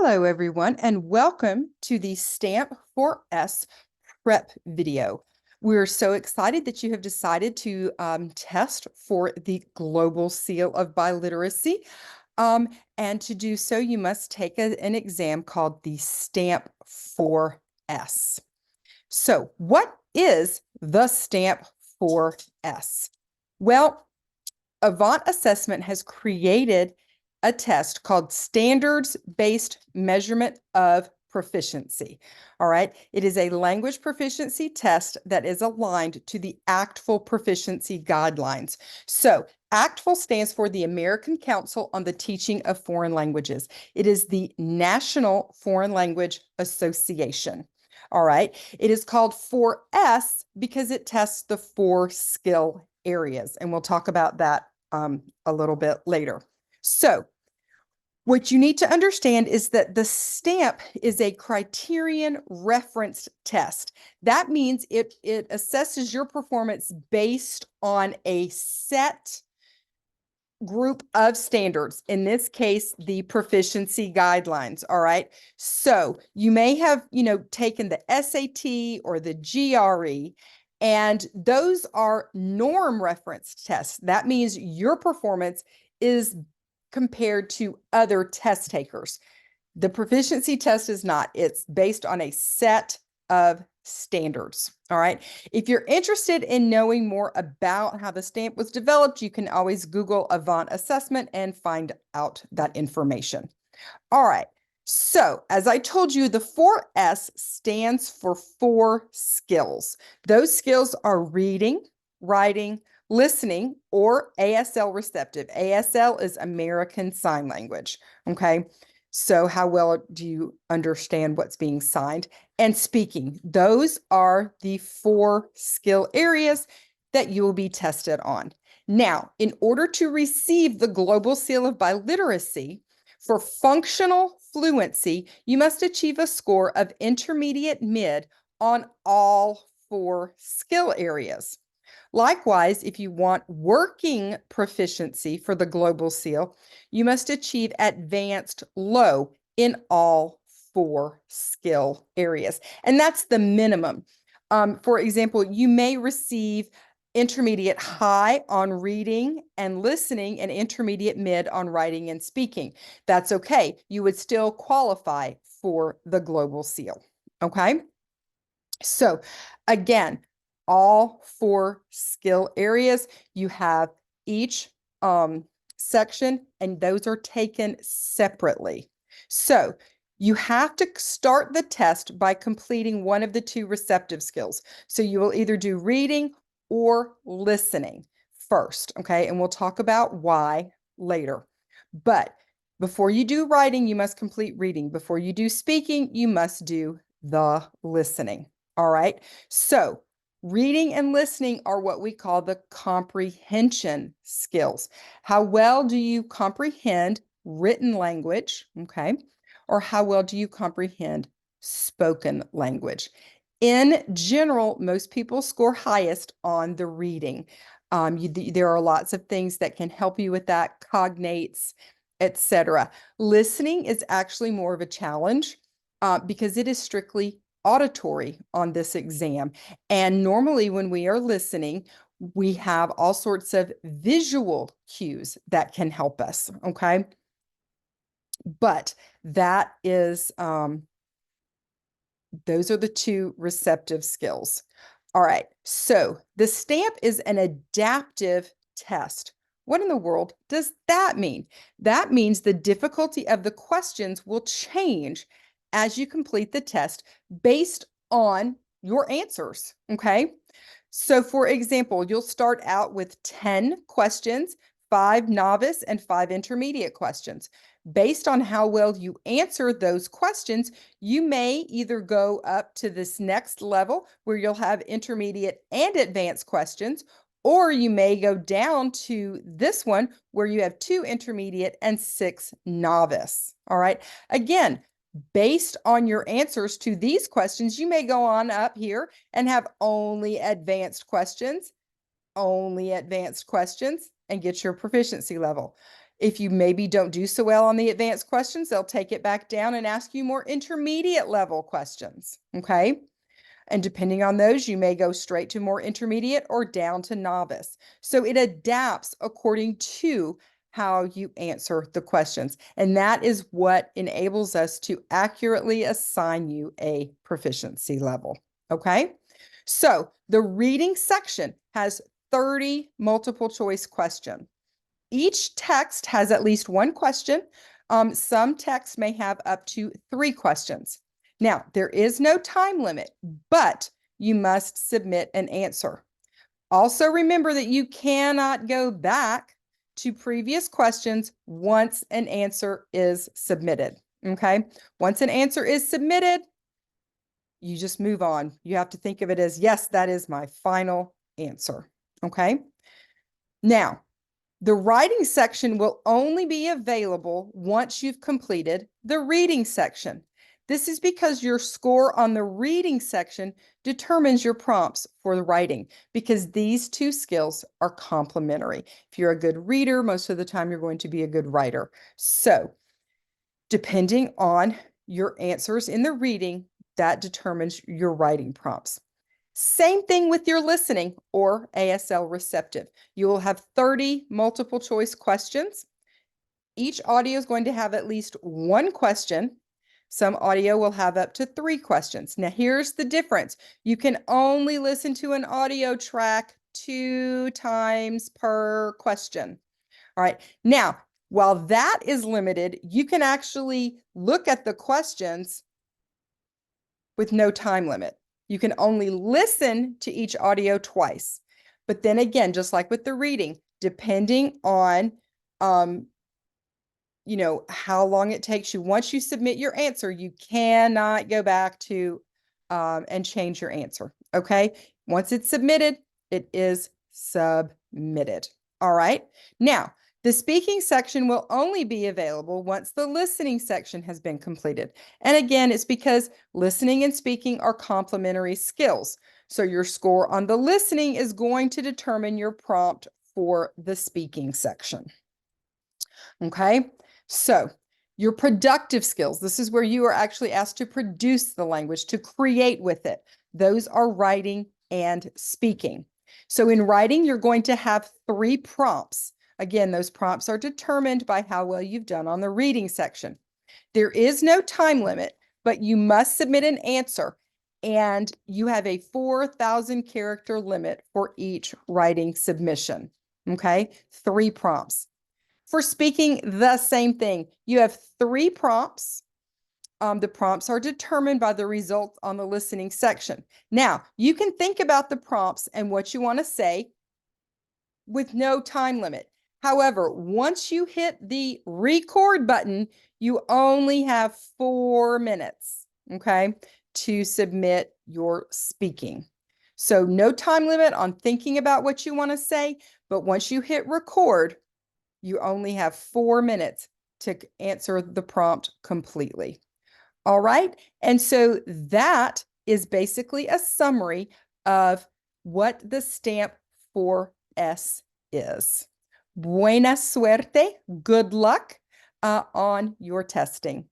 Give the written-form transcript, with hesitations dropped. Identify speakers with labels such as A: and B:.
A: Hello, everyone, and welcome to the Stamp for S prep video. We're so excited that you have decided to test for the Global Seal of Biliteracy. And to do so, you must take an exam called the Stamp for S. So what is the Stamp for S? Well, Avant Assessment has created a test called Standards-Based Measurement of Proficiency. All right. It is a language proficiency test that is aligned to the ACTFL proficiency guidelines. So ACTFL stands for the American Council on the Teaching of Foreign Languages. It is the National Foreign Language Association. All right. It is called 4S because it tests the 4 skill areas, and we'll talk about that a little bit later. So what you need to understand is that the stamp is a criterion referenced test. That means it assesses your performance based on a set group of standards, in this case, the proficiency guidelines. All right. So you may have, taken the SAT or the GRE, and those are norm referenced tests. That means your performance is compared to other test takers. The proficiency test is not. It's based on a set of standards. All right. If you're interested in knowing more about how the stamp was developed, you can always Google Avant Assessment and find out that information. All right. So as I told you, the 4S stands for 4 skills. Those skills are reading, writing, listening, or ASL receptive. ASL is American Sign Language. Okay. So how well do you understand what's being signed? And speaking. Those are the 4 skill areas that you will be tested on. Now, in order to receive the Global Seal of Biliteracy, for functional fluency, you must achieve a score of intermediate mid on all 4 skill areas. Likewise, if you want working proficiency for the Global Seal, you must achieve advanced low in all 4 skill areas. And that's the minimum. For example, you may receive intermediate high on reading and listening and intermediate mid on writing and speaking. That's okay. You would still qualify for the Global Seal. Okay. So again, all 4 skill areas, you have each section, and those are taken separately. So you have to start the test by completing one of the 2 receptive skills. So you will either do reading or listening first, okay? And we'll talk about why later. But before you do writing, you must complete reading. Before you do speaking, you must do the listening. All right. So reading and listening are what we call the comprehension skills. How well do you comprehend written language? Okay. Or how well do you comprehend spoken language? In general, most people score highest on the reading. There are lots of things that can help you with that, cognates, etc. Listening is actually more of a challenge because it is strictly auditory on this exam. And normally when we are listening, we have all sorts of visual cues that can help us, okay? But that is, those are the 2 receptive skills. All right, so the stamp is an adaptive test. What in the world does that mean? That means the difficulty of the questions will change as you complete the test based on your answers, okay? So for example, you'll start out with 10 questions, 5 novice and 5 intermediate questions. Based on how well you answer those questions, you may either go up to this next level where you'll have intermediate and advanced questions, or you may go down to this one where you have 2 intermediate and 6 novice. All right. Again, based on your answers to these questions, you may go on up here and have only advanced questions, and get your proficiency level. If you maybe don't do so well on the advanced questions, they'll take it back down and ask you more intermediate level questions, okay? And depending on those, you may go straight to more intermediate or down to novice. So it adapts according to how you answer the questions. And that is what enables us to accurately assign you a proficiency level, okay? So the reading section has 30 multiple choice questions. Each text has at least one question. Some texts may have up to 3 questions. Now, there is no time limit, but you must submit an answer. Also, remember that you cannot go back to previous questions once an answer is submitted, okay? Once an answer is submitted, you just move on. You have to think of it as, yes, that is my final answer, okay? Now, the writing section will only be available once you've completed the reading section. This is because your score on the reading section determines your prompts for the writing, because these two skills are complementary. If you're a good reader, most of the time you're going to be a good writer. So, depending on your answers in the reading, that determines your writing prompts. Same thing with your listening or ASL receptive. You will have 30 multiple choice questions. Each audio is going to have at least one question. Some audio will have up to 3 questions. Now, here's the difference. You can only listen to an audio track 2 times per question. All right. Now, while that is limited, you can actually look at the questions with no time limit. You can only listen to each audio twice. But then again, just like with the reading, depending on how long it takes you. Once you submit your answer, you cannot go back to and change your answer. Okay. Once it's submitted, it is submitted. All right. Now, the speaking section will only be available once the listening section has been completed. And again, it's because listening and speaking are complementary skills. So your score on the listening is going to determine your prompt for the speaking section. Okay. So your productive skills, this is where you are actually asked to produce the language, to create with it. Those are writing and speaking. So in writing, you're going to have 3 prompts. Again, those prompts are determined by how well you've done on the reading section. There is no time limit, but you must submit an answer, and you have a 4,000 character limit for each writing submission. Okay, 3 prompts. For speaking, the same thing. You have 3 prompts. The prompts are determined by the results on the listening section. Now, you can think about the prompts and what you want to say with no time limit. However, once you hit the record button, you only have 4 minutes, okay, to submit your speaking. So no time limit on thinking about what you want to say, but once you hit record, you only have 4 minutes to answer the prompt completely. All right. And so that is basically a summary of what the Stamp 4S is. Buena suerte. Good luck on your testing.